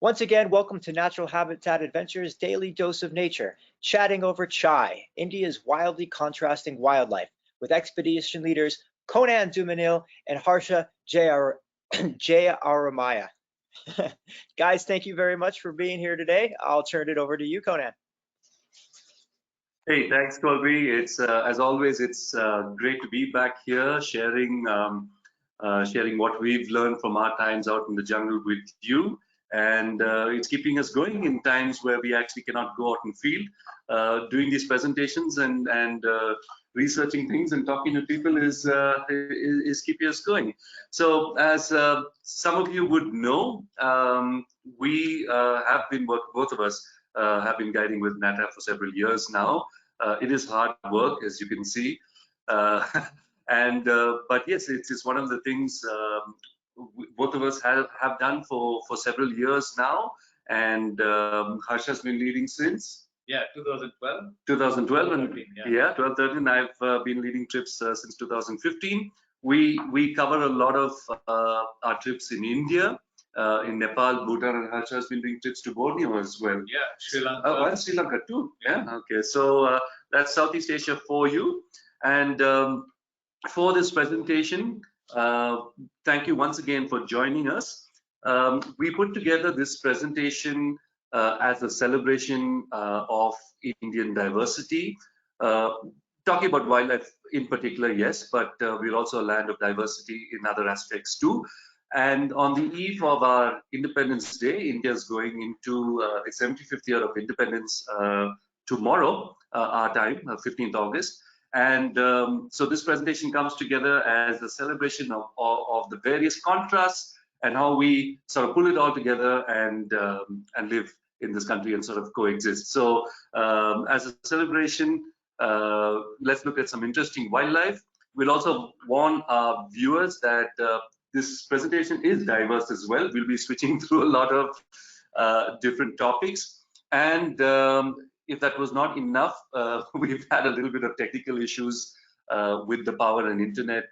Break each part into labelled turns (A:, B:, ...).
A: Once again, welcome to Natural Habitat Adventures Daily Dose of Nature, chatting over chai, India's wildly contrasting wildlife, with expedition leaders Conan Dumenil and Harsha Jayaramiah. Guys, thank you very much for being here today. I'll turn it over to you, Conan.
B: Hey, thanks, Colby. It's as always, it's great to be back here, sharing what we've learned from our times out in the jungle with you, and it's keeping us going in times where we actually cannot go out in field. Doing these presentations and researching things and talking to people is keeping us going. So, as some of you would know, we have been both of us have been guiding with NATA for several years now. It is hard work, as you can see, but yes, it's one of the things both of us have done for several years now, and Harsha's been leading since
C: 2012.
B: 2012, and
C: 13,
B: yeah, 12, 13. I've been leading trips since 2015. We cover a lot of our trips in India. In Nepal, Bhutan, and Harsha has been doing trips to Borneo as well.
C: Yeah, Sri Lanka.
B: Oh, and Sri Lanka too. Yeah. Okay. So that's Southeast Asia for you. And for this presentation, thank you once again for joining us. We put together this presentation as a celebration of Indian diversity. Talking about wildlife in particular, yes, but we're also a land of diversity in other aspects too. And on the eve of our Independence Day, India is going into its 75th year of independence tomorrow, our time, 15th August. And so this presentation comes together as a celebration of the various contrasts and how we sort of pull it all together and live in this country and sort of coexist. So as a celebration, let's look at some interesting wildlife. We'll also warn our viewers that this presentation is diverse as well. We'll be switching through a lot of different topics. And if that was not enough, we've had a little bit of technical issues with the power and internet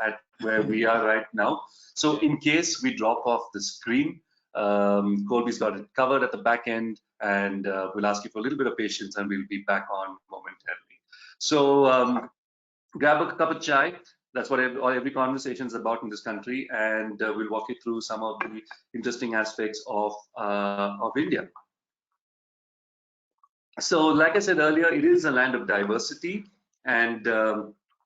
B: at where we are right now. So in case we drop off the screen, Colby's got it covered at the back end, and we'll ask you for a little bit of patience and we'll be back on momentarily. So grab a cup of chai. That's what every conversation is about in this country, and we'll walk you through some of the interesting aspects of India. So, like I said earlier, it is a land of diversity, and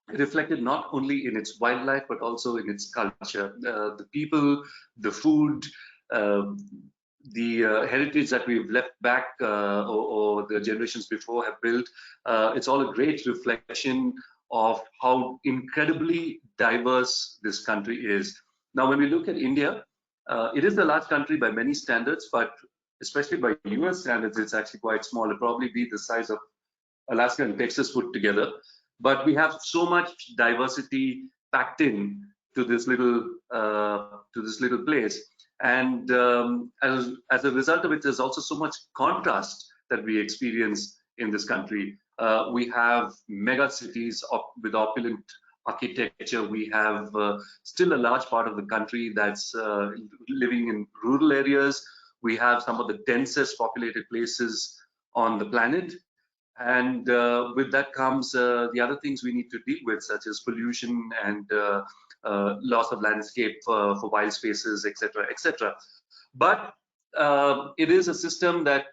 B: reflected not only in its wildlife but also in its culture, the people, the food, the heritage that we've left back or the generations before have built. It's all a great reflection of how incredibly diverse this country is. Now, when we look at India, it is a large country by many standards, but especially by US standards, it's actually quite small. It'll probably be the size of Alaska and Texas put together. But we have so much diversity packed in to this little place, and as a result of it, there's also so much contrast that we experience in this country. We have mega cities with opulent architecture. We have still a large part of the country that's living in rural areas. We have some of the densest populated places on the planet. And with that comes the other things we need to deal with, such as pollution and loss of landscape for wild spaces, etc., etc. But it is a system that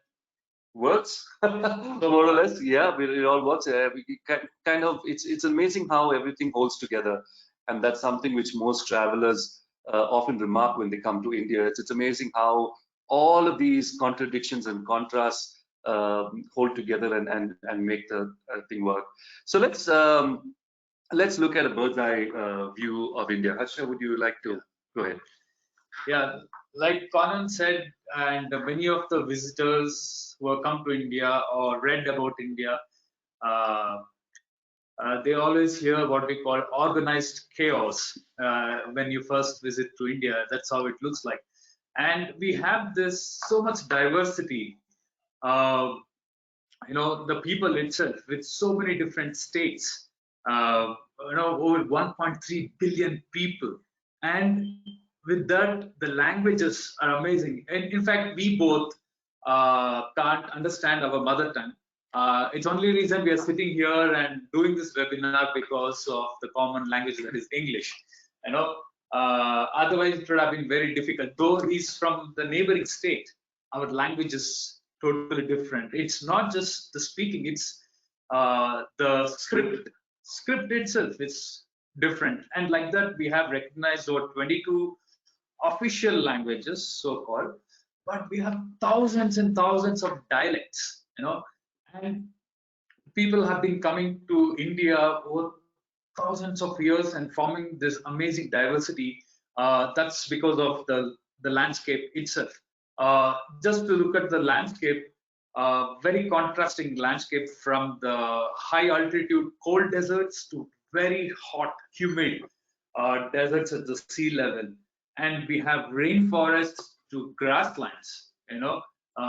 B: works more or less. Yeah, it all works. It's amazing how everything holds together, and that's something which most travelers often remark when they come to India. It's amazing how all of these contradictions and contrasts hold together and make the thing work. So let's look at a bird's eye view of India. Harsha, would you like to go ahead?
C: Yeah, like Conan said, and many of the visitors who have come to India or read about India, they always hear what we call organized chaos when you first visit to India. That's how it looks like. And we have this so much diversity. The people itself with so many different states, over 1.3 billion people, and with that, the languages are amazing. And in fact, we both can't understand our mother tongue. It's only reason we are sitting here and doing this webinar because of the common language that is English. You know, otherwise it would have been very difficult. Though he's from the neighboring state, our language is totally different. It's not just the speaking; it's the script itself is different. And like that, we have recognized over 22 official languages, so-called, but we have thousands and thousands of dialects, and people have been coming to India over thousands of years and forming this amazing diversity. That's because of the landscape itself. Just to look at the landscape, very contrasting landscape from the high altitude cold deserts to very hot, humid deserts at the sea level. And we have rainforests to grasslands,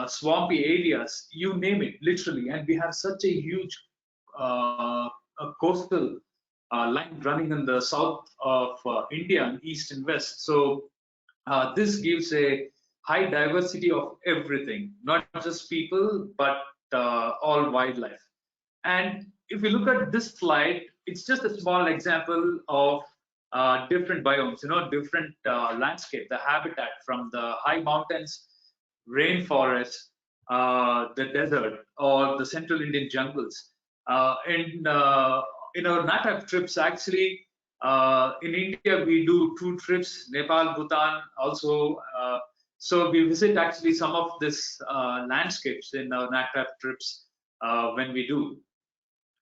C: swampy areas, you name it, literally. And we have such a huge a coastal line running in the south of India, and east and west. So this gives a high diversity of everything, not just people, but all wildlife. And if you look at this slide, it's just a small example of different biomes, different landscape, the habitat from the high mountains, rainforest, the desert, or the central Indian jungles. In our NATAP trips, actually, in India, we do 2 trips, Nepal, Bhutan, also. So we visit actually some of this landscapes in our NATAP trips when we do.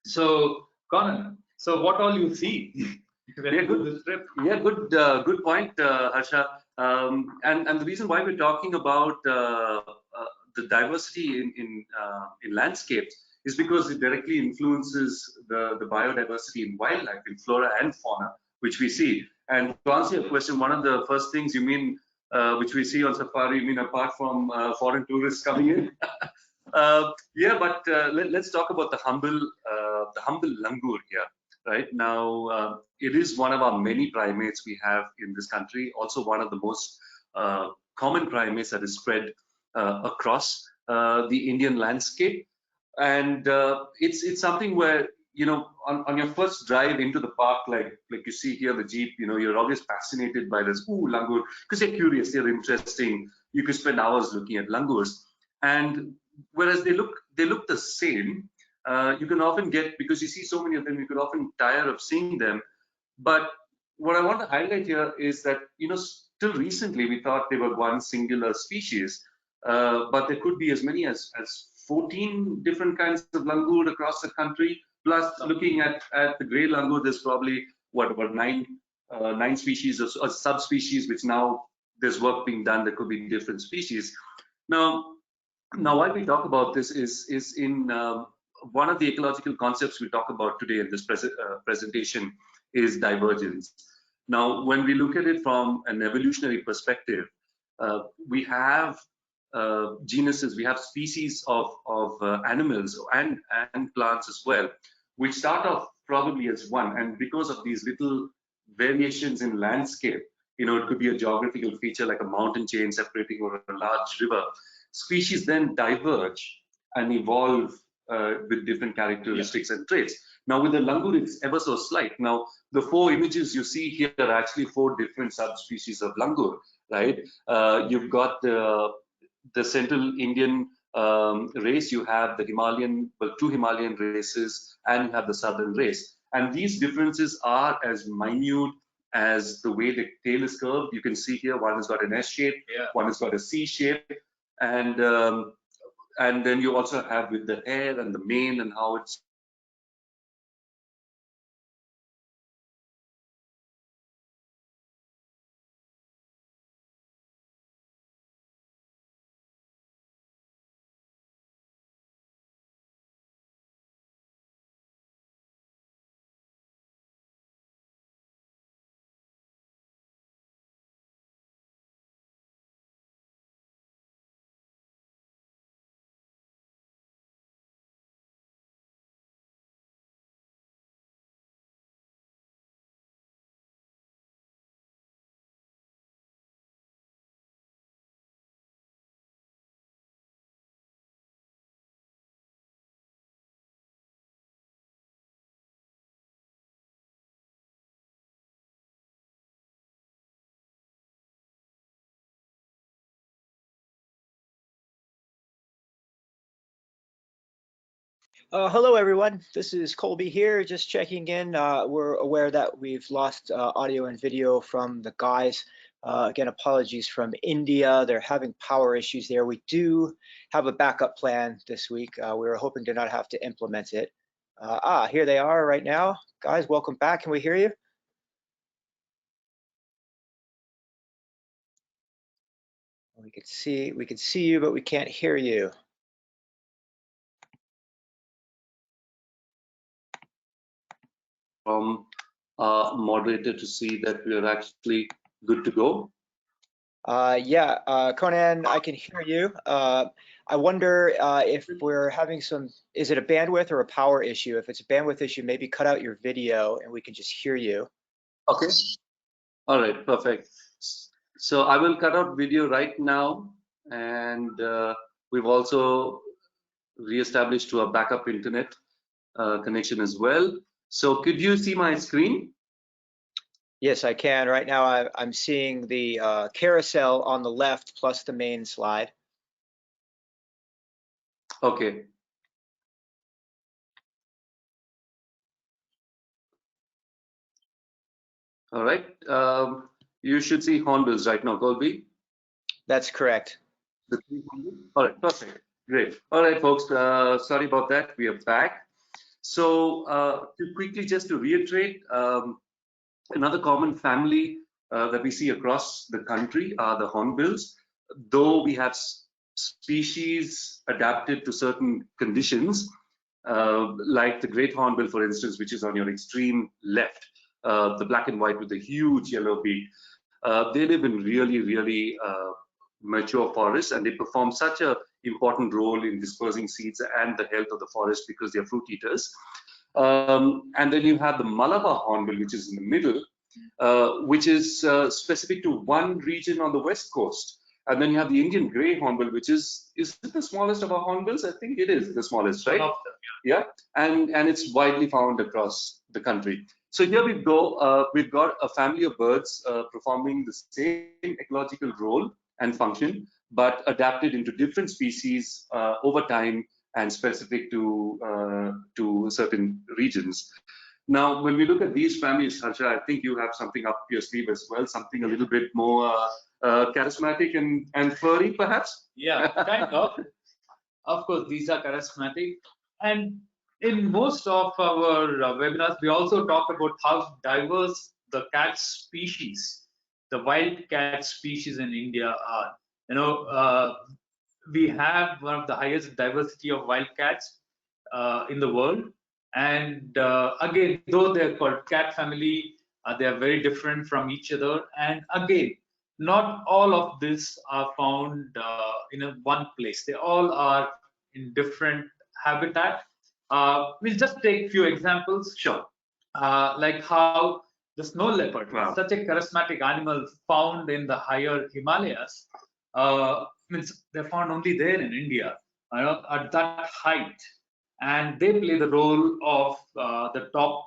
C: So, Conan, so what all you see when you do this trip?
B: Yeah, good point, Harsha. And the reason why we're talking about the diversity in landscapes is because it directly influences the biodiversity in wildlife, in flora and fauna, which we see. And to answer your question, one of the first things you mean, which we see on safari, you mean apart from foreign tourists coming in? Yeah, but let's talk about the humble langur here. Right now, it is one of our many primates we have in this country. Also, one of the most common primates that is spread across the Indian landscape. And it's something where, on your first drive into the park, like you see here the jeep, you're always fascinated by this langur, because they're curious, they're interesting. You could spend hours looking at langurs, and whereas they look the same. You can often get, because you see so many of them, you could often tire of seeing them. But what I want to highlight here is that, still recently we thought they were one singular species, but there could be as many as 14 different kinds of langur across the country. Plus, looking at the grey langur, there's probably about nine species or subspecies, which now there's work being done. There could be different species. Now why we talk about this is in one of the ecological concepts we talk about today in this presentation is divergence. Now, when we look at it from an evolutionary perspective, we have genuses, we have species of animals and plants as well, which start off probably as one, and because of these little variations in landscape, it could be a geographical feature like a mountain chain separating over a large river. Species then diverge and evolve with different characteristics and traits. Now, with the langur, it's ever so slight. Now, the 4 images you see here are actually 4 different subspecies of langur, right? You've got the central Indian race, you have the Himalayan, 2 Himalayan races, and you have the southern race. And these differences are as minute as the way the tail is curved. You can see here, one has got an S shape, one has got a C shape, and then you also have with the hair and the mane and how it's
A: Hello, everyone. This is Colby here, just checking in. We're aware that we've lost audio and video from the guys. Again, apologies from India. They're having power issues there. We do have a backup plan this week. We were hoping to not have to implement it. Here they are right now. Guys, welcome back. Can we hear you? We can see you, but we can't hear you.
B: From moderator to see that we are actually good to go.
A: Yeah, Conan, I can hear you. I wonder if we're having is it a bandwidth or a power issue? If it's a bandwidth issue, maybe cut out your video and we can just hear you.
B: Okay. All right, perfect. So I will cut out video right now, and we've also re-established to a backup internet connection as well. So could you see my screen?
A: Yes, I can. Right now I'm seeing the carousel on the left plus the main slide.
B: Okay. All right. You should see hornbills right now, Colby.
A: That's correct.
B: All right, perfect. Great. All right, folks. Sorry about that. We are back. So to quickly just to reiterate, another common family that we see across the country are the hornbills. Though we have species adapted to certain conditions, like the great hornbill, for instance, which is on your extreme left, the black and white with the huge yellow beak. They live in really, really mature forests, and they perform such an important role in dispersing seeds and the health of the forest because they're fruit eaters. And then you have the Malabar hornbill, which is in the middle, which is specific to one region on the west coast. And then you have the Indian grey hornbill, which is it the smallest of our hornbills? I think it is the smallest, right? Yeah, and it's widely found across the country. So here we've got a family of birds performing the same ecological role and function, but adapted into different species over time and specific to certain regions. Now, when we look at these families, Harsha, I think you have something up your sleeve as well, something a little bit more charismatic and furry, perhaps?
C: Yeah, kind of. Of course, these are charismatic. And in most of our webinars, we also talk about how diverse the cat species, the wild cat species in India are. You know, we have one of the highest diversity of wild cats in the world. And again, though they're called cat family, they are very different from each other. And again, not all of this are found in one place. They all are in different habitat. We'll just take a few examples.
B: Sure.
C: Like how the snow leopard,
B: wow,
C: such a charismatic animal found in the higher Himalayas, means they're found only there in India, at that height, and they play the role of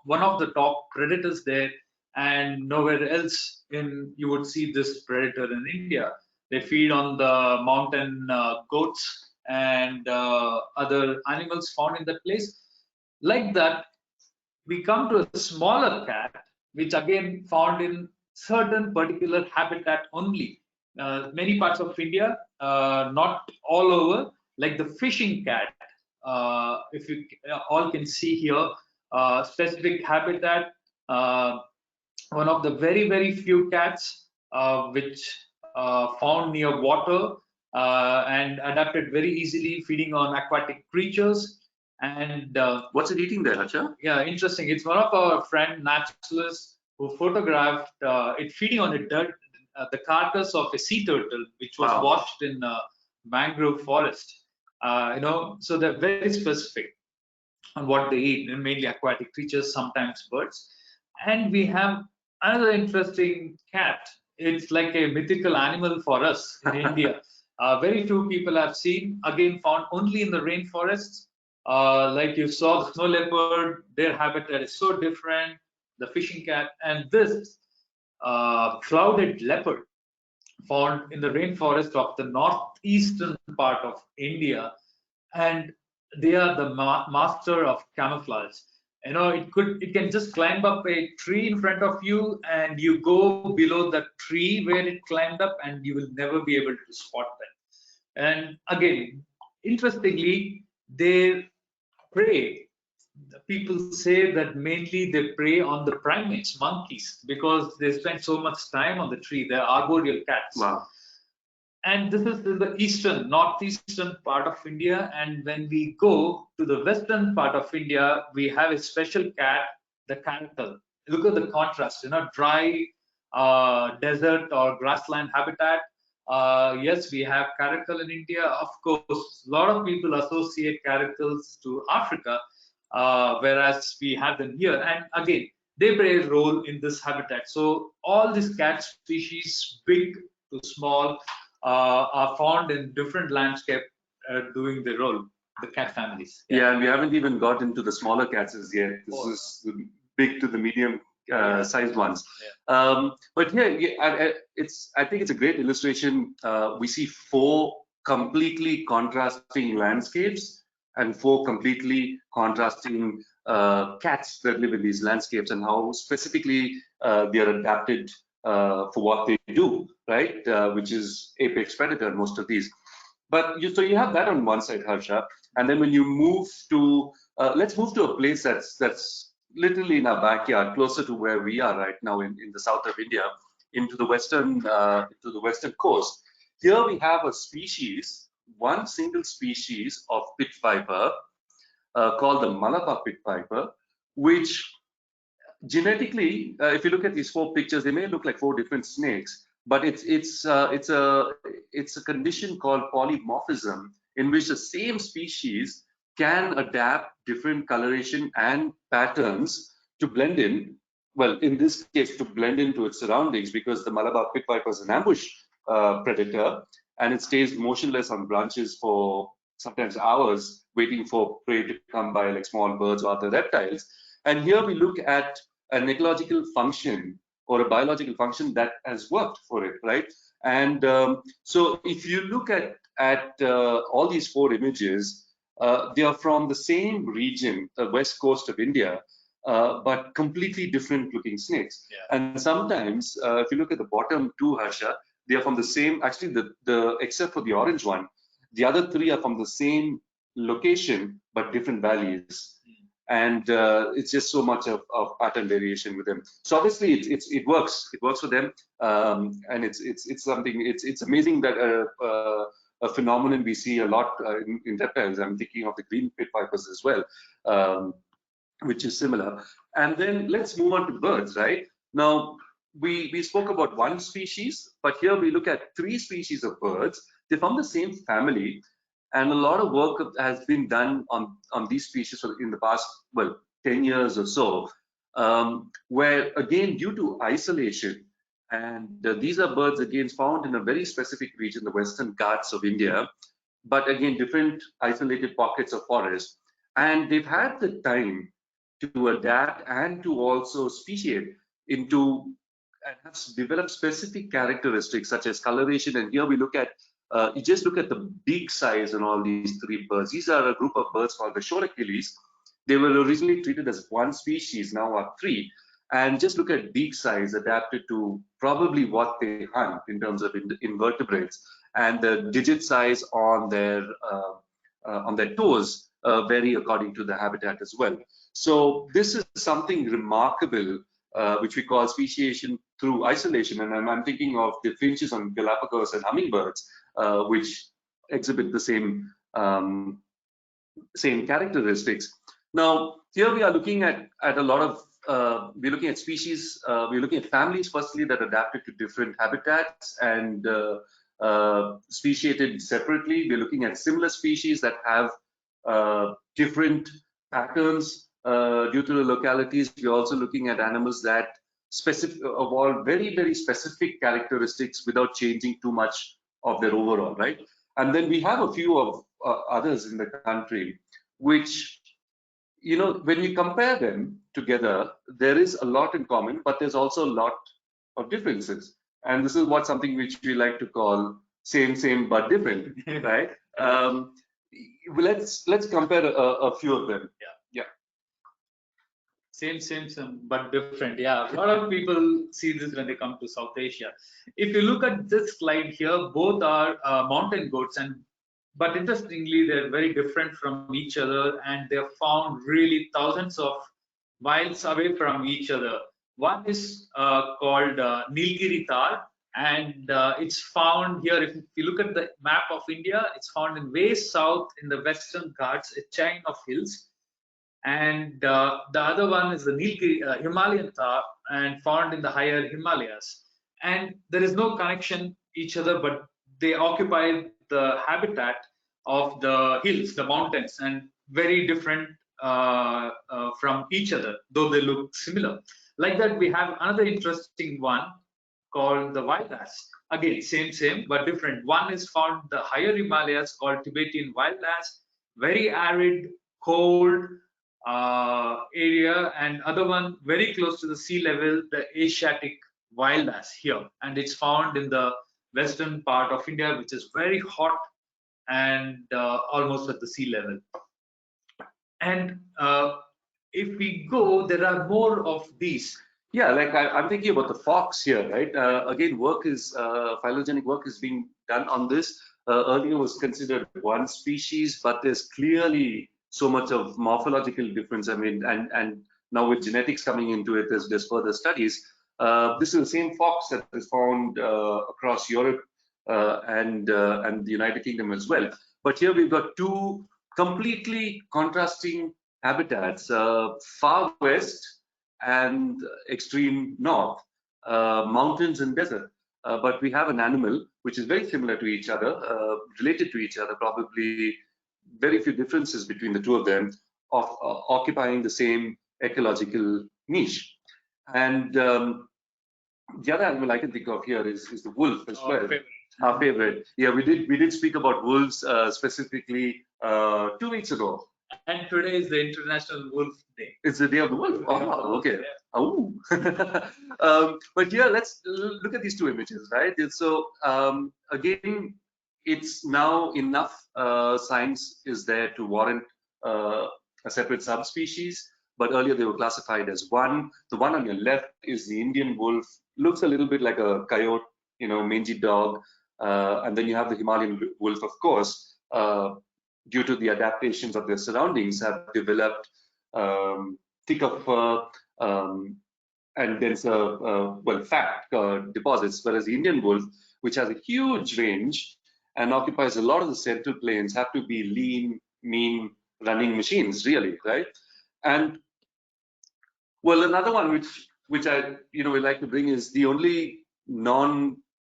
C: one of the top predators there, and nowhere else you would see this predator in India. They feed on the mountain goats and other animals found in that place. Like that, we come to a smaller cat, which again found in certain particular habitat only. Many parts of India, not all over, like the fishing cat. If you all can see here, specific habitat, one of the very, very few cats which found near water and adapted very easily, feeding on aquatic creatures. And
B: what's it eating there, Harsha?
C: Yeah, interesting. It's one of our friend naturalists who photographed it feeding on the carcass of a sea turtle, which was
B: wow,
C: washed in mangrove forest. So they're very specific on what they eat, and mainly aquatic creatures, sometimes birds. And we have another interesting cat. It's like a mythical animal for us in India. Very few people have seen, again found only in the rainforests. Like you saw, the snow leopard, their habitat is so different, the fishing cat, and this clouded leopard found in the rainforest of the northeastern part of India. And they are the master of camouflage. You know, it can just climb up a tree in front of you, and you go below the tree where it climbed up, and you will never be able to spot them. And again, interestingly, they prey. The people say that mainly they prey on the primates, monkeys, because they spend so much time on the tree. They're arboreal cats.
B: Wow.
C: And this is in the northeastern part of India. And when we go to the western part of India, we have a special cat, the caracal. Look at the contrast, you know, dry desert or grassland habitat. Yes, we have caracal in India. Of course, a lot of people associate caracals to Africa, whereas we have them here. And again, they play a role in this habitat. So all these cat species, big to small, are found in different landscape doing the role, the cat families.
B: Yeah, and we haven't even got into the smaller cats as yet. This is the big to the medium sized ones.
C: Yeah.
B: But yeah, I think it's a great illustration. We see 4 completely contrasting landscapes and 4 completely contrasting cats that live in these landscapes, and how specifically they are adapted for what they do, right? Which is apex predator, most of these. But so you have that on one side, Harsha, and then when you move to, let's move to a place that's literally in our backyard, closer to where we are right now in the south of India, into the western coast. Here we have a species, one single species of pit viper called the Malabar pit viper, which genetically, if you look at these 4 pictures, they may look like 4 different snakes, but it's a condition called polymorphism, in which the same species can adapt different coloration and patterns to blend in. Well, in this case, to blend into its surroundings, because the Malabar pit viper is an ambush predator, and it stays motionless on branches for sometimes hours, waiting for prey to come by, like small birds or other reptiles. And here we look at an ecological function or a biological function that has worked for it, right? And so if you look at all these 4 images, they are from the same region, the west coast of India, but completely different looking snakes.
C: Yeah.
B: And sometimes, if you look at the bottom 2, Harsha, they are from the same, actually the except for the orange one, the other 3 are from the same location, but different valleys. And it's just so much of pattern variation with them. So obviously it works for them, and it's something, it's amazing that a phenomenon we see a lot in reptiles. I'm thinking of the green pit vipers as well, which is similar. And then let's move on to birds, right? Now we spoke about 1 species, but here we look at 3 species of birds. They're from the same family. And a lot of work has been done on these species in the past, well, 10 years or so, where again, due to isolation, and these are birds again found in a very specific region, the Western Ghats of India, but again, different isolated pockets of forest. And they've had the time to adapt and to also speciate into and have developed specific characteristics such as coloration. And here we look at you just look at the beak size on all these 3 birds. These are a group of birds called the shorachilles. They were originally treated as 1 species, now are 3. And just look at beak size adapted to probably what they hunt in terms of invertebrates, and the digit size on their toes vary according to the habitat as well. So this is something remarkable, which we call speciation through isolation. And I'm thinking of the finches on Galapagos and hummingbirds, which exhibit the same characteristics. Now, here we are looking at a lot of we're looking at species, we're looking at families firstly that adapted to different habitats and speciated separately. We're looking at similar species that have different patterns due to the localities. We're also looking at animals that evolve very, very specific characteristics without changing too much of their overall, right? And then we have a few of others in the country, which, you know, when we compare them together, there is a lot in common, but there's also a lot of differences. And this is something which we like to call same but different, right? let's compare a few of them. Yeah.
C: Same, but different. Yeah, a lot of people see this when they come to South Asia. If you look at this slide here, both are mountain goats, but interestingly, they're very different from each other, and they're found really thousands of miles away from each other. One is called Nilgiri Thar, and it's found here. If you look at the map of India, it's found in way south in the Western Ghats, a chain of hills. And the other one is the Nilgiri, Himalayan Thar, and found in the higher Himalayas. And there is no connection each other, but they occupy the habitat of the hills, the mountains, and very different from each other, though they look similar. Like that, we have another interesting one called the wild ass. Again, same, but different. One is found in the higher Himalayas called Tibetan wild ass, very arid, cold area, and other one very close to the sea level, the Asiatic wild ass here, and it's found in the western part of India, which is very hot and almost at the sea level. And if we go, there are more of these.
B: Yeah, like I'm thinking about the fox here, right? Again, phylogenetic work is being done on this. Earlier was considered one species, but there's clearly so much of morphological difference. I mean, and now with genetics coming into it, there's further studies. This is the same fox that is found across Europe and the United Kingdom as well. But here we've got two completely contrasting habitats, far west and extreme north, mountains and desert. But we have an animal which is very similar to each other, related to each other, probably very few differences between the two of them, of occupying the same ecological niche. And the other animal I can think of here is the wolf as well. Our favorite. Yeah, we did speak about wolves specifically 2 weeks ago.
C: And today is the International Wolf Day.
B: It's the Day of the Wolf. Oh, okay. Oh. But yeah, let's look at these two images, right? So again, it's now enough science is there to warrant a separate subspecies. But earlier they were classified as one. The one on your left is the Indian wolf. Looks a little bit like a coyote, mangy dog. And then you have the Himalayan wolf, of course, due to the adaptations of their surroundings, have developed thicker fur and denser, fat deposits. Whereas the Indian wolf, which has a huge range and occupies a lot of the central plains, have to be lean, mean running machines, really, right? And well, another one which I would like to bring is the only non-marine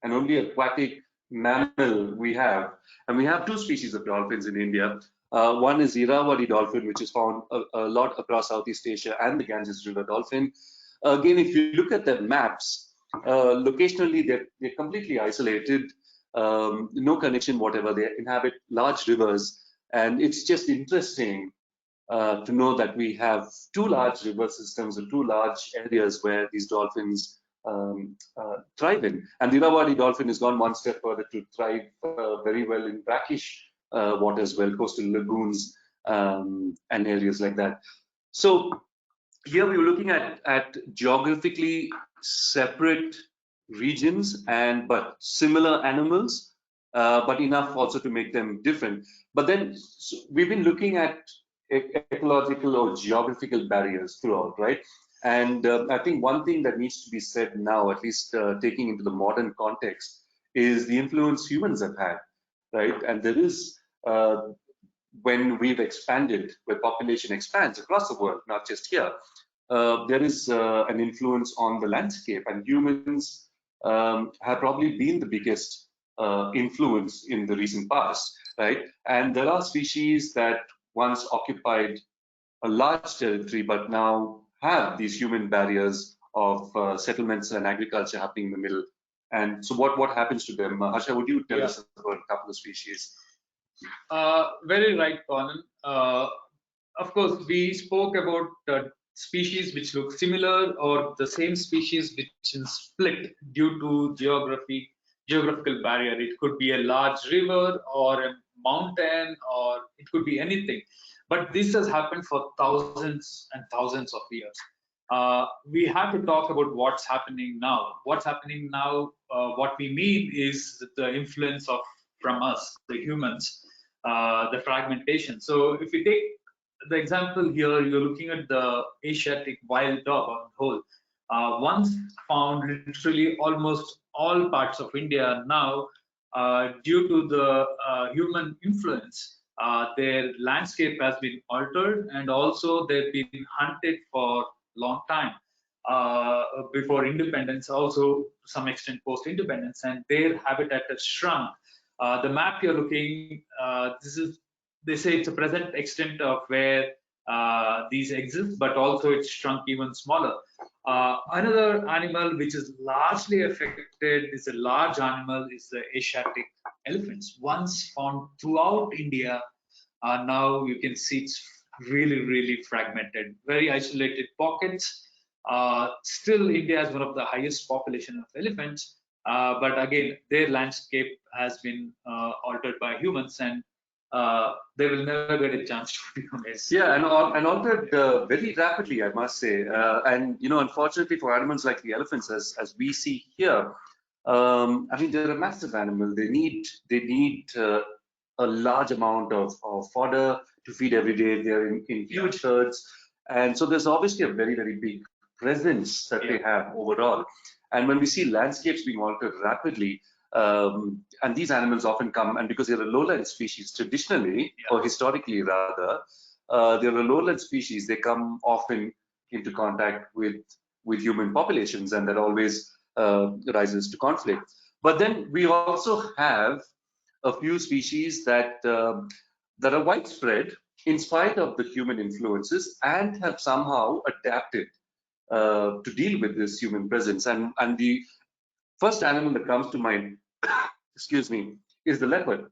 B: and only aquatic mammal we have, and we have two species of dolphins in India. One is Irrawaddy dolphin, which is found a lot across Southeast Asia, and the Ganges River dolphin. Again, if you look at the maps, locationally they're completely isolated, no connection whatever. They inhabit large rivers, and it's just interesting to know that we have two large river systems and two large areas where these dolphins thrive in. And the Irrawaddy dolphin has gone one step further to thrive very well in brackish waters, coastal lagoons and areas like that. So here we were looking at geographically separate regions but similar animals, but enough also to make them different. But then we've been looking at ecological or geographical barriers throughout, right? And I think one thing that needs to be said now, at least taking into the modern context, is the influence humans have had, right? And there is, when we've expanded, where population expands across the world, not just here, there is an influence on the landscape, and humans have probably been the biggest influence in the recent past, right? And there are species that once occupied a large territory, but now have these human barriers of settlements and agriculture happening in the middle. And so what happens to them? Harsha, would you tell us about a couple of species?
C: Very right, Conan. Of course, we spoke about species which look similar, or the same species which is split due to geographical barrier. It could be a large river or a mountain, or it could be anything. But this has happened for thousands and thousands of years. We have to talk about what's happening now. What's happening now, what we mean is the influence of from us, the humans, the fragmentation. So if you take the example here, you're looking at the Asiatic wild dog on the whole. Once found literally almost all parts of India. Now, due to the human influence, their landscape has been altered, and also they've been hunted for long time before independence, also to some extent post-independence, and their habitat has shrunk. The map you're looking, they say it's a present extent of where these exist, but also it's shrunk even smaller. Another animal which is largely affected is a large animal, is the Asiatic elephants. Once found throughout India, now you can see it's really, really fragmented, very isolated pockets. Still, India has one of the highest population of elephants, but again, their landscape has been altered by humans, and they will never get a chance to be honest.
B: Yeah, and altered very rapidly, I must say. And unfortunately for animals like the elephants, as we see here, I mean, they're a massive animal. They need a large amount of fodder to feed every day. They're in huge herds, and so there's obviously a very, very big presence that they have overall. And when we see landscapes being altered rapidly, and these animals often come, and because they're a lowland species traditionally, or historically rather, they're a lowland species, they come often into contact with human populations, and that always rises to conflict. But then we also have a few species that are widespread in spite of the human influences, and have somehow adapted to deal with this human presence. And the first animal that comes to mind, excuse me, is the leopard.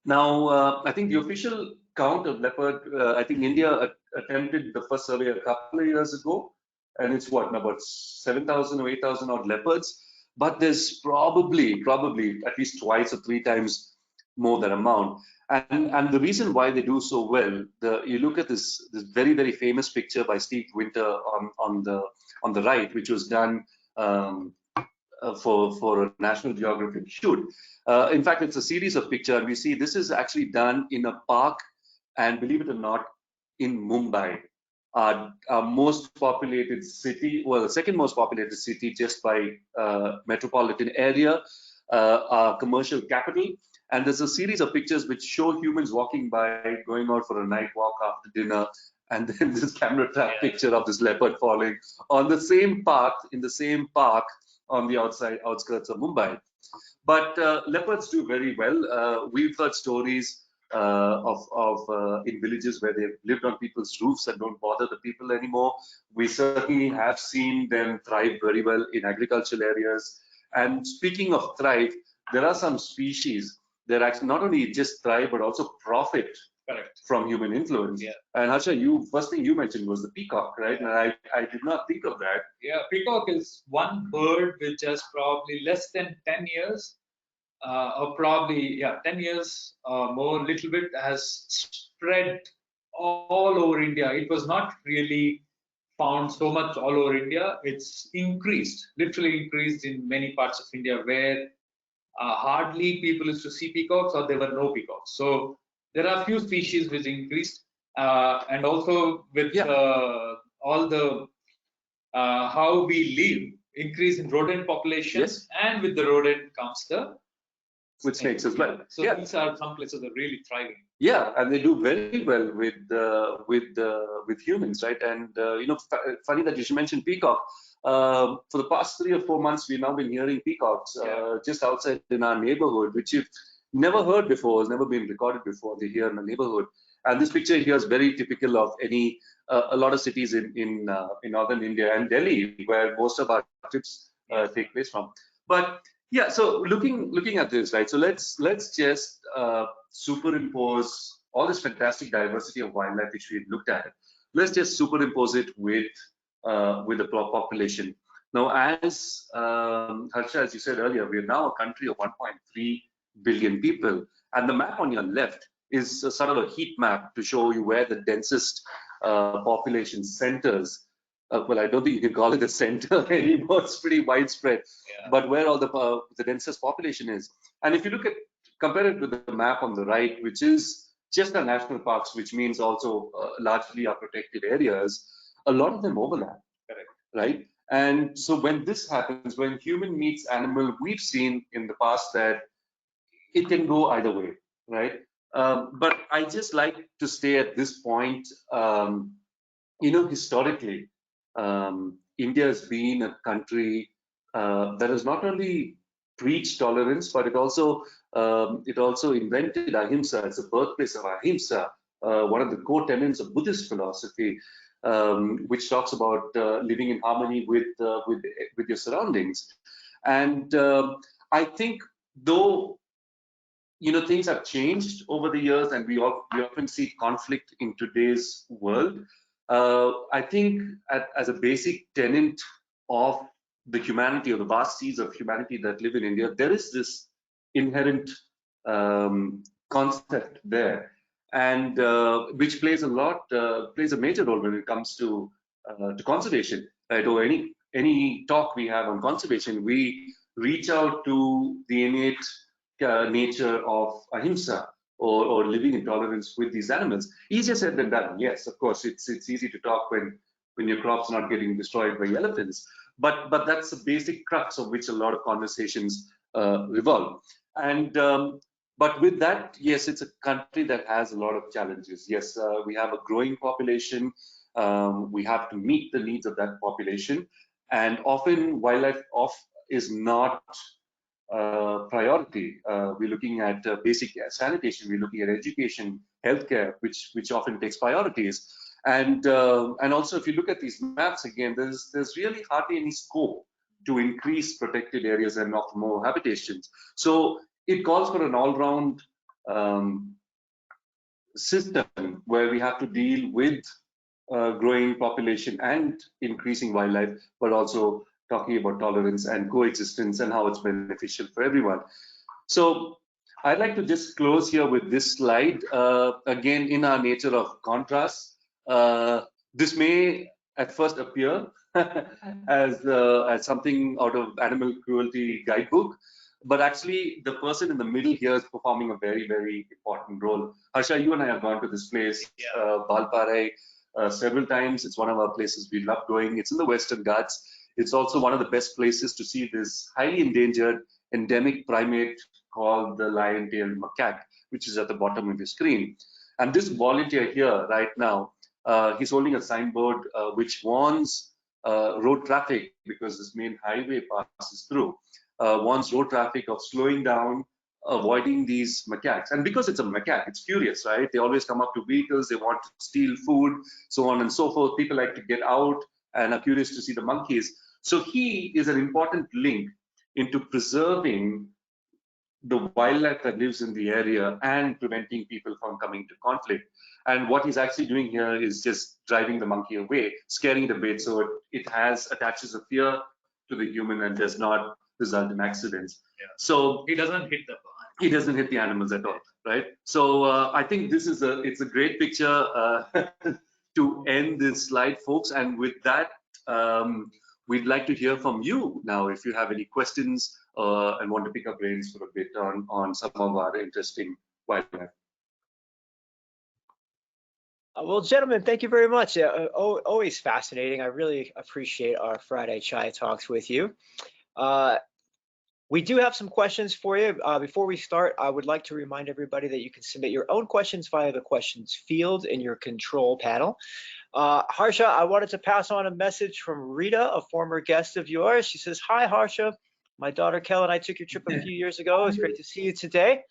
B: Now, I think the official count of leopard, I think India attempted the first survey a couple of years ago, and it's what, about 7,000 or 8,000 odd leopards. But there's probably at least twice or three times more than amount. And the reason why they do so well, you look at this very, very famous picture by Steve Winter on the right, which was done for a National Geographic shoot. In fact, it's a series of pictures. We see this is actually done in a park, and believe it or not, in Mumbai, our most populated city, well, the second most populated city just by metropolitan area, our commercial capital. And there's a series of pictures which show humans walking by, going out for a night walk after dinner, and then this camera trap picture of this leopard falling on the same path, in the same park on the outskirts of Mumbai. But leopards do very well. We've heard stories in villages where they've lived on people's roofs and don't bother the people anymore. We certainly have seen them thrive very well in agricultural areas. And speaking of thrive, there are some species that actually not only just thrive but also profit from human influence.
C: Yeah.
B: And Harsha, first thing you mentioned was the peacock, right? And I did not think of that.
C: Yeah, peacock is one bird which has probably less than 10 years, or probably 10 years more, little bit, has spread all over India. It was not really found so much all over India. It's increased, literally increased in many parts of India where hardly people used to see peacocks, or there were no peacocks. So there are a few species which increased, and also with all the how we live, increase in rodent populations, and with the rodent comes the
B: snakes as well.
C: So these are some places that are really thriving.
B: Yeah, and they do very well with humans, right? And funny that you should mention peacock. For the past 3 or 4 months, we've now been hearing peacocks just outside in our neighborhood, which you've never heard before, has never been recorded before. They're here in the neighborhood. And this picture here is very typical of a lot of cities in northern India and Delhi, where most of our trips take place from. But yeah, so looking at this, right? So let's just superimpose all this fantastic diversity of wildlife which we've looked at. Let's just superimpose it with the population. Now, as Harsha, as you said earlier, we are now a country of 1.3 billion people, and the map on your left is a sort of a heat map to show you where the densest population centers. Well, I don't think you can call it a center anymore. It's pretty widespread, but where all the densest population is. And if you look at compare it with the map on the right, which is just the national parks, which means also largely our protected areas, a lot of them overlap. Correct. Right? And so when this happens, when human meets animal, we've seen in the past that it can go either way, right? But I just like to stay at this point. Historically, India has been a country that has not only preached tolerance, but it also invented ahimsa. It's the birthplace of ahimsa, one of the core tenets of Buddhist philosophy, which talks about living in harmony with your surroundings. And I think though things have changed over the years, and we often see conflict in today's world. I think as a basic tenet of the humanity, or the vast seas of humanity that live in India, there is this inherent concept there, and which plays a major role when it comes to conservation, right? Or any talk we have on conservation, we reach out to the innate nature of ahimsa, or living in tolerance with these animals. Easier said than done. Yes, of course, it's easy to talk when your crops are not getting destroyed by elephants, but that's the basic crux of which a lot of conversations revolve. And but with that, yes, it's a country that has a lot of challenges. Yes, we have a growing population. We have to meet the needs of that population, and often wildlife is not priority. We're looking at basic sanitation. We're looking at education, healthcare, which often takes priorities. And also, if you look at these maps again, there's really hardly any scope to increase protected areas and offer more habitations. So it calls for an all-round system where we have to deal with growing population and increasing wildlife, but also talking about tolerance and coexistence and how it's beneficial for everyone. So I'd like to just close here with this slide. Again, in our nature of contrast, this may at first appear as something out of animal cruelty guidebook, but actually the person in the middle here is performing a very, very important role. Harsha, you and I have gone to this place, Valparai, several times. It's one of our places we love going. It's in the Western Ghats. It's also one of the best places to see this highly endangered endemic primate called the lion-tailed macaque, which is at the bottom of your screen. And this volunteer here right now, he's holding a signboard which warns road traffic, because this main highway passes through, warns road traffic of slowing down, avoiding these macaques. And because it's a macaque, it's curious, right? They always come up to vehicles, they want to steal food, so on and so forth. People like to get out and are curious to see the monkeys. So he is an important link into preserving the wildlife that lives in the area and preventing people from coming to conflict. And what he's actually doing here is just driving the monkey away, scaring it a bit, so it attaches a fear to the human and does not result in accidents.
C: Yeah.
B: So
C: he doesn't hit the
B: he doesn't hit the animals at all, right? So I think this is it's a great picture to end this slide, folks. And with that, we'd like to hear from you now if you have any questions and want to pick up brains for a bit on some of our interesting wildlife.
A: Well, gentlemen, thank you very much. Always fascinating. I really appreciate our Friday Chai Talks with you. We do have some questions for you. Before we start, I would like to remind everybody that you can submit your own questions via the questions field in your control panel. Harsha, I wanted to pass on a message from Rita, a former guest of yours. She says, "Hi, Harsha. My daughter Kel and I took your trip a few years ago. It's great to see you today."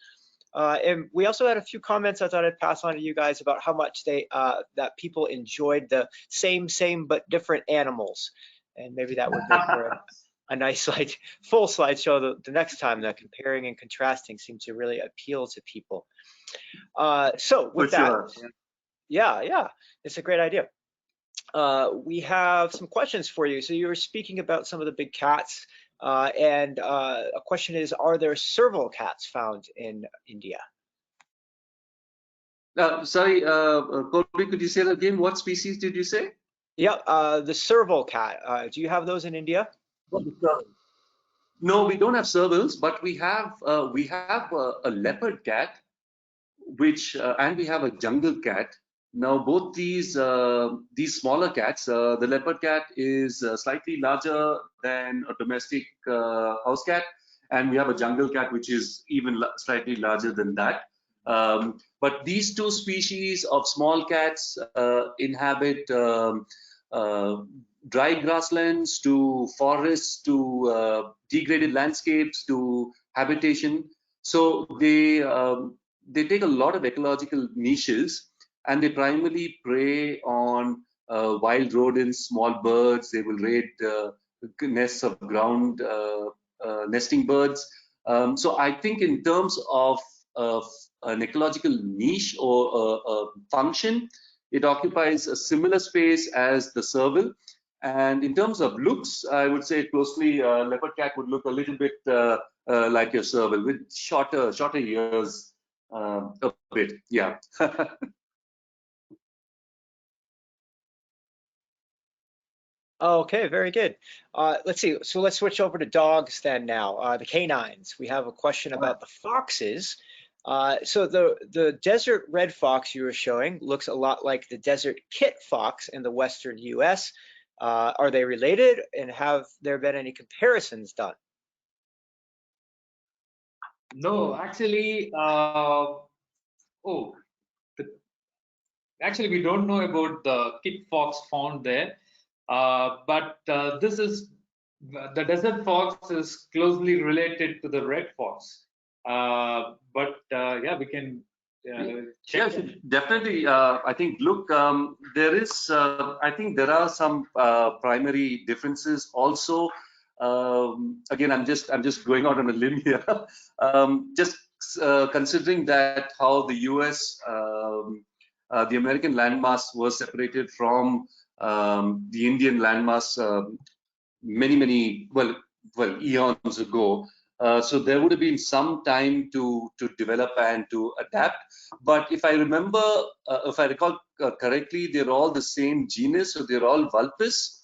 A: And we also had a few comments I thought I'd pass on to you guys about how much that people enjoyed the same but different animals. And maybe that would make for a nice full slideshow the next time. That comparing and contrasting seemed to really appeal to people. So with that, yeah, it's a great idea. we have some questions for you. So you were speaking about some of the big cats, and a question is, are there serval cats found in India?
B: Sorry, Colby, could you say that again? What species did you say?
A: Yeah, the serval cat. Do you have those in India?
B: No, we don't have servals, but we have a leopard cat, which and we have a jungle cat. Now, both these smaller cats, the leopard cat is slightly larger than a domestic house cat, and we have a jungle cat which is even slightly larger than that. But these two species of small cats inhabit dry grasslands to forests to degraded landscapes to habitation. So they take a lot of ecological niches, and they primarily prey on wild rodents, small birds. They will raid nests of ground nesting birds. So I think in terms of an ecological niche or a function, it occupies a similar space as the serval. And in terms of looks, I would say closely leopard cat would look a little bit like your serval with shorter ears. A bit, yeah.
A: Okay, very good. Let's see. So let's switch over to dogs then now. The canines. We have a question about the foxes. So the desert red fox you were showing looks a lot like the desert kit fox in the western U.S. Are they related, and have there been any comparisons done?
C: No, actually, actually, we don't know about the kit fox found there, but this is the desert fox is closely related to the red fox. Yeah, we can check.
B: Yeah, definitely. I think, look, there is. I think there are some primary differences. Also, again, I'm just going out on a limb here. Just considering that how the U.S. The American landmass was separated from the Indian landmass many eons ago. So there would have been some time to develop and to adapt. But if I remember, if I recall correctly, they're all the same genus, so they're all vulpes.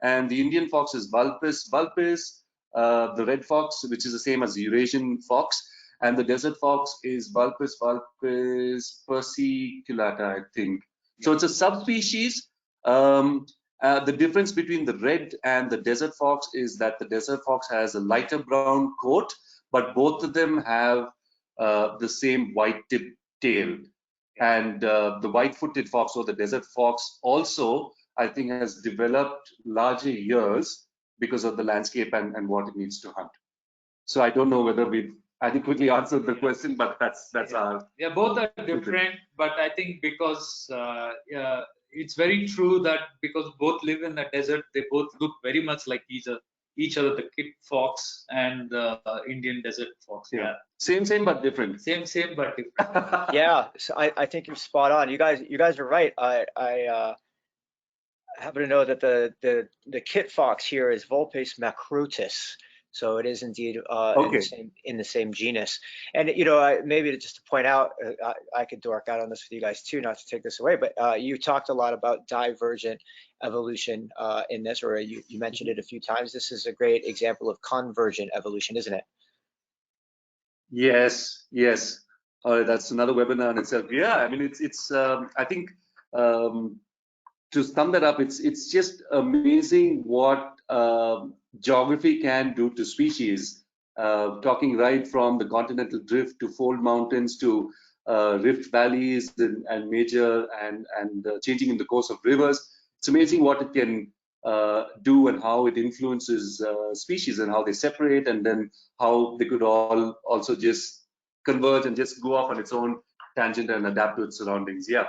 B: And the Indian fox is Vulpes vulpes. The red fox, which is the same as the Eurasian fox, and the desert fox is Vulpes vulpes persiculata, I think. So it's a subspecies. The difference between the red and the desert fox is that the desert fox has a lighter brown coat, but both of them have the same white tip tail. And the white-footed fox or the desert fox also, I think, has developed larger ears because of the landscape and what it needs to hunt. So I don't know whether we've adequately answered the question, but that's our.
C: Yeah, both are different, but I think because it's very true that because both live in the desert, they both look very much like each other, the kit fox and the Indian desert fox.
B: Yeah. Same but different.
C: Same but different.
A: Yeah, so I think you're spot on. You guys are right. I happen to know that the kit fox here is Vulpes macrotus. So it is indeed in the same genus. And maybe just to point out, I could dork out on this with you guys too, not to take this away, but you talked a lot about divergent evolution in this, or you mentioned it a few times. This is a great example of convergent evolution, isn't it?
B: Yes. That's another webinar in itself. Yeah, I mean it's I think to sum that up, it's just amazing what geography can do to species. Talking right from the continental drift to fold mountains to rift valleys and major and changing in the course of rivers. It's amazing what it can do and how it influences species and how they separate, and then how they could all also just converge and just go off on its own tangent and adapt to its surroundings. Yeah.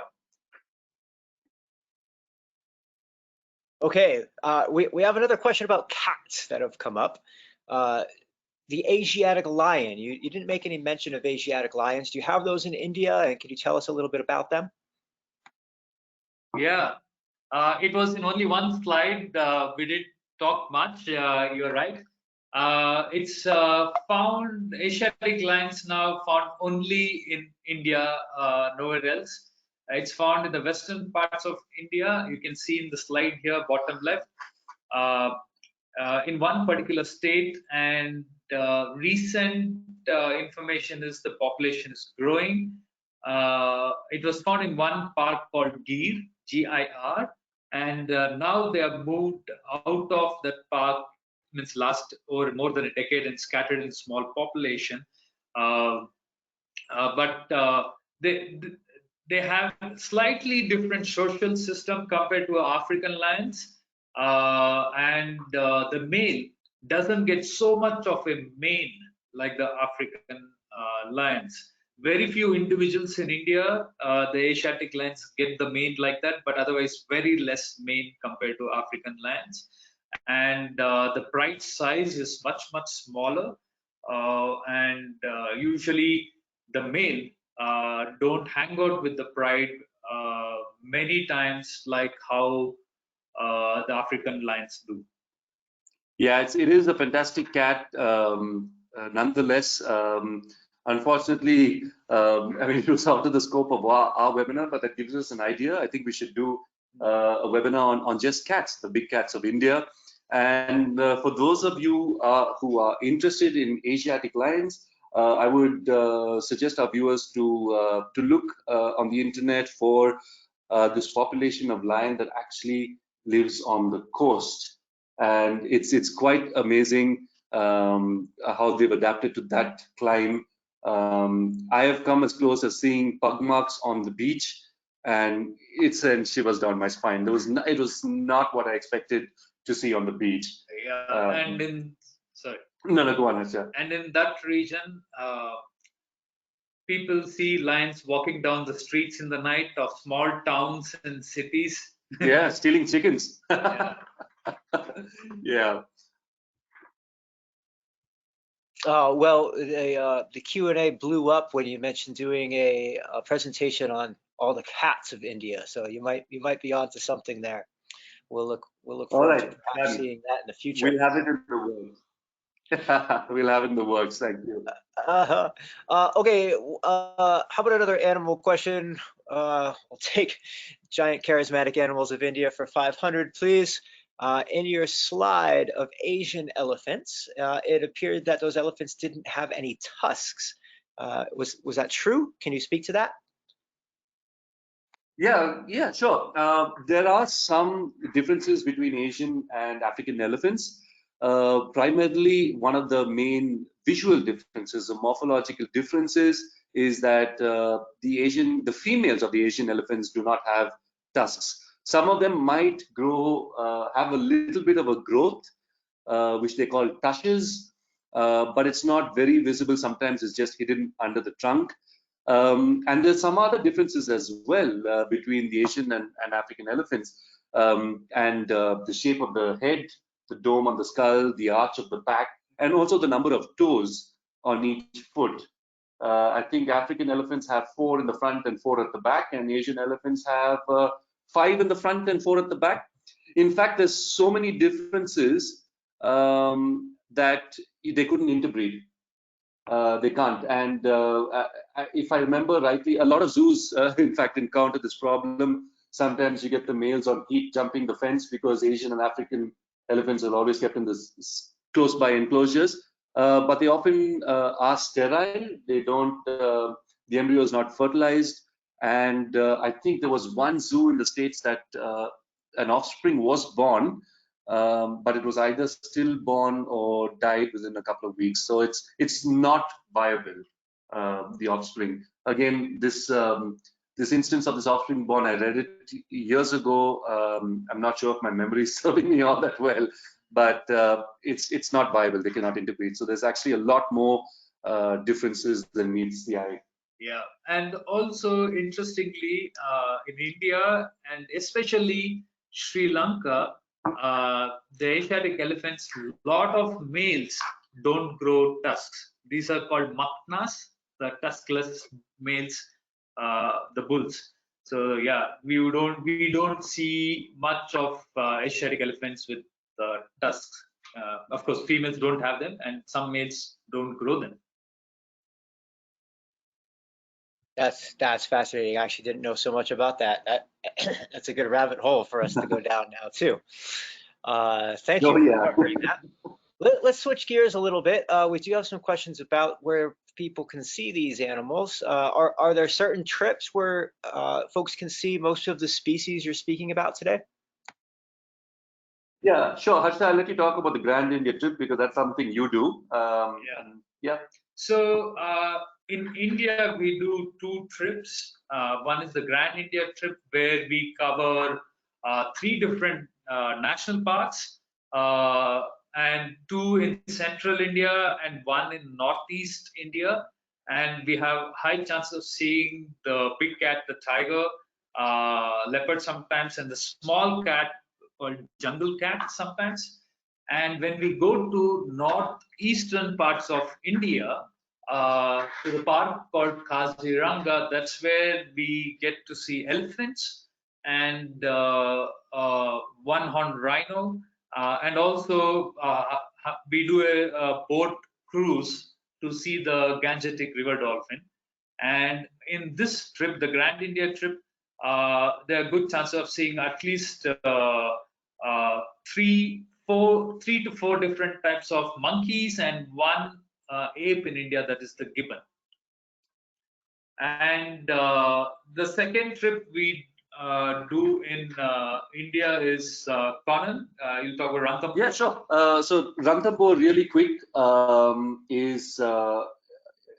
A: Okay, we have another question about cats that have come up. The Asiatic lion, you didn't make any mention of Asiatic lions. Do you have those in India, and can you tell us a little bit about them?
C: Yeah, It was in only one slide. We didn't talk much. You're right. It's found, Asiatic lions now found only in India, nowhere else. It's found in the western parts of India. You can see in the slide here, bottom left, uh, in one particular state. And recent information is the population is growing. It was found in one park called Gir, Gir, and now they have moved out of that park, means last over more than a decade, and scattered in small population. Uh, but they have slightly different social system compared to African lions, and the male doesn't get so much of a mane like the African lions. Very few individuals in India, the Asiatic lions get the mane like that, but otherwise very less mane compared to African lions. And the pride size is much smaller, and usually the male don't hang out with the pride many times like how the African lions do.
B: Yeah, it is a fantastic cat. Nonetheless, unfortunately, I mean, it was out of the scope of our webinar, but that gives us an idea. I think we should do a webinar on just cats, the big cats of India. And for those of you who are interested in Asiatic lions, I would suggest our viewers to look on the internet for this population of lion that actually lives on the coast. And it's quite amazing how they've adapted to that climb. I have come as close as seeing pug marks on the beach, and it sent shivers down my spine. It was not what I expected to see on the beach.
C: Yeah, and in sorry.
B: No, go on, Harsha.
C: And in that region, people see lions walking down the streets in the night of small towns and cities.
B: Yeah, stealing chickens.
C: Yeah.
B: Yeah.
A: Well, the Q&A blew up when you mentioned doing a presentation on all the cats of India. So you might be onto something there. We'll look forward to perhaps seeing that in the future.
B: We'll have it in the works. We'll have it in the works. Thank you.
A: Okay. How about another animal question? We'll take giant charismatic animals of India for 500, please. In your slide of Asian elephants, it appeared that those elephants didn't have any tusks. Was that true? Can you speak to that?
B: Yeah, sure. There are some differences between Asian and African elephants. Primarily, one of the main visual differences, the morphological differences, is that the females of the Asian elephants do not have tusks. Some of them might have a little bit of a growth, which they call tushes, but it's not very visible. Sometimes it's just hidden under the trunk. And there's some other differences as well between the Asian and African elephants, and the shape of the head, the dome on the skull, the arch of the back, and also the number of toes on each foot. I think African elephants have 4 in the front and 4 at the back, and Asian elephants have 5 in the front and 4 at the back. In fact, there's so many differences that they couldn't interbreed. They can't. And if I remember rightly, a lot of zoos, in fact, encounter this problem. Sometimes you get the males on heat jumping the fence because Asian and African elephants are always kept in this close by enclosures. But they often are sterile. They don't. The embryo is not fertilized. And I think there was one zoo in the States that an offspring was born, but it was either stillborn or died within a couple of weeks. So it's not viable, the offspring. Again, this instance of this offspring born, I read it years ago. I'm not sure if my memory is serving me all that well, but it's not viable. They cannot interbreed. So there's actually a lot more differences than meets the eye.
C: Yeah, and also interestingly, in India and especially Sri Lanka, the Asiatic elephants, lot of males don't grow tusks. These are called maknas, the tuskless males, the bulls. So yeah, we don't see much of Asiatic elephants with tusks. Of course, females don't have them, and some males don't grow them.
A: That's fascinating. I actually didn't know so much about that. That's a good rabbit hole for us to go down now too. Thank you
B: Oh,
A: for
B: yeah.
A: covering that. Let's switch gears a little bit. We do have some questions about where people can see these animals. Are there certain trips where folks can see most of the species you're speaking about today?
B: Yeah, sure. Harsha, I'll let you talk about the Grand India trip because that's something you do. Yeah.
C: So in India, we do 2 trips. One is the Grand India trip, where we cover 3 different national parks, and 2 in central India and 1 in northeast India. And we have high chance of seeing the big cat, the tiger, leopard sometimes, and the small cat called jungle cat sometimes. And when we go to northeastern parts of India, to the park called Kaziranga, that's where we get to see elephants and one-horned rhino, and also we do a boat cruise to see the Gangetic river dolphin. And in this trip, the Grand India trip, there are good chances of seeing at least 3 to 4 different types of monkeys and 1 ape in India, that is the gibbon. And the second trip we do in India is Conan. You'll talk about Ranthambore.
B: Yeah, sure. So Ranthambore, really quick, is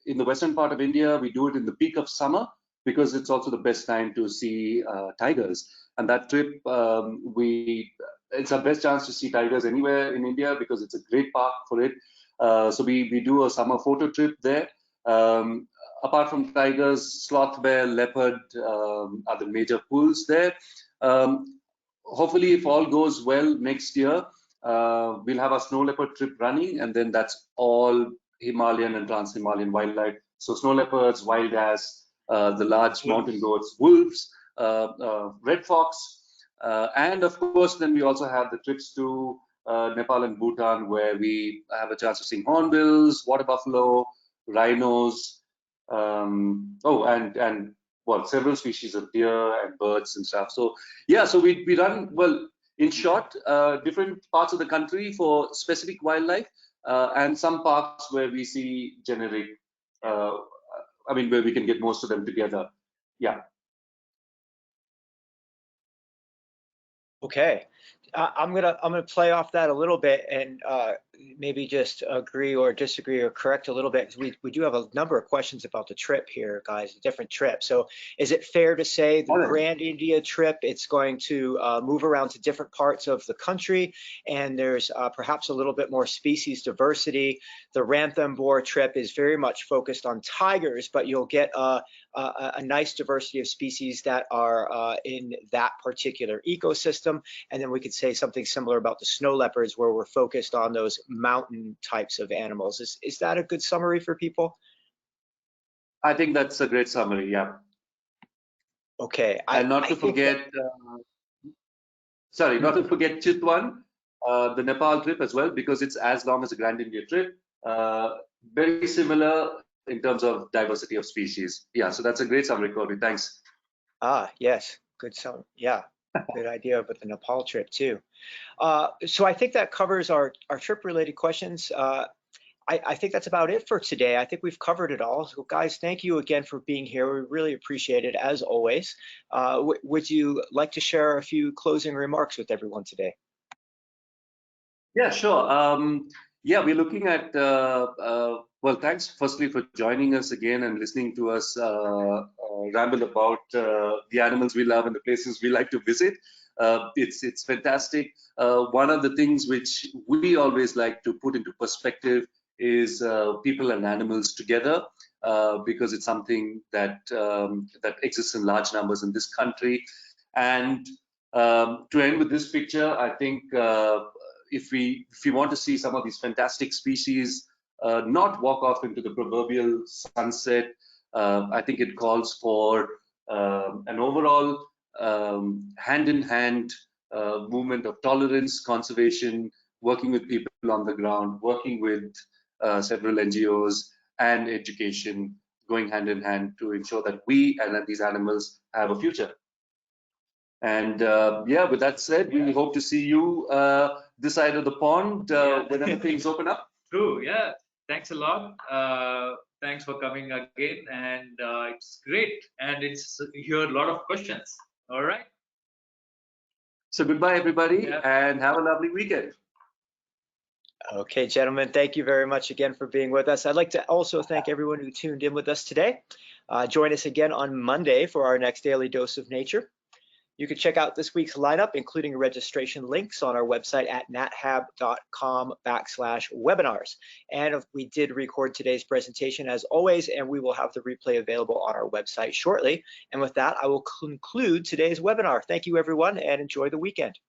B: in the western part of India. We do it in the peak of summer because it's also the best time to see tigers. And that trip, it's our best chance to see tigers anywhere in India because it's a great park for it. So we do a summer photo trip there. Apart from tigers, sloth bear, leopard are the major pools there. Hopefully, if all goes well next year, we'll have a snow leopard trip running, and then that's all Himalayan and trans-Himalayan wildlife. So snow leopards, wild ass, the large mountain goats, wolves, red fox, and of course, then we also have the trips to Nepal and Bhutan, where we have a chance of seeing hornbills, water buffalo, rhinos, and well, several species of deer and birds and stuff. So yeah, so we run, well, in short, different parts of the country for specific wildlife, and some parks where we see generic, I mean, where we can get most of them together. Yeah.
A: Okay, I'm gonna play off that a little bit and maybe just agree or disagree or correct a little bit, because we do have a number of questions about the trip here, guys, the different trips. So is it fair to say the Grand India trip, it's going to move around to different parts of the country, and there's perhaps a little bit more species diversity? The Ranthambore trip is very much focused on tigers, but you'll get a nice diversity of species that are in that particular ecosystem. And then we could say something similar about the snow leopards, where we're focused on those mountain types of animals. Is that a good summary for people?
B: I think that's a great summary, yeah.
A: Okay.
B: And not to forget, not to forget Chitwan, the Nepal trip as well, because it's as long as the Grand India trip. Very similar in terms of diversity of species. Yeah, so that's a great summary, Corby. Thanks.
A: Yes, good summary. Yeah, good idea with the Nepal trip too. So I think that covers our trip-related questions. I think that's about it for today. I think we've covered it all. So guys, thank you again for being here. We really appreciate it, as always. Would you like to share a few closing remarks with everyone today?
B: Yeah, sure. Yeah, we're looking at, well, thanks firstly for joining us again and listening to us ramble about the animals we love and the places we like to visit. It's fantastic. One of the things which we always like to put into perspective is people and animals together, because it's something that that exists in large numbers in this country. And to end with this picture, I think if we want to see some of these fantastic species not walk off into the proverbial sunset, I think it calls for an overall hand-in-hand movement of tolerance, conservation, working with people on the ground, working with several NGOs and education, going hand in hand to ensure that we and that these animals have a future. And yeah, with that said, we hope to see you this side of the pond whenever things open up.
C: True, yeah. Thanks a lot. Thanks for coming again, and it's great. And it's you heard a lot of questions. All right.
B: So goodbye, everybody, and have a lovely weekend.
A: Okay, gentlemen, thank you very much again for being with us. I'd like to also thank everyone who tuned in with us today. Join us again on Monday for our next Daily Dose of Nature. You can check out this week's lineup, including registration links, on our website at nathab.com/webinars. And we did record today's presentation as always, and we will have the replay available on our website shortly. And with that, I will conclude today's webinar. Thank you, everyone, and enjoy the weekend.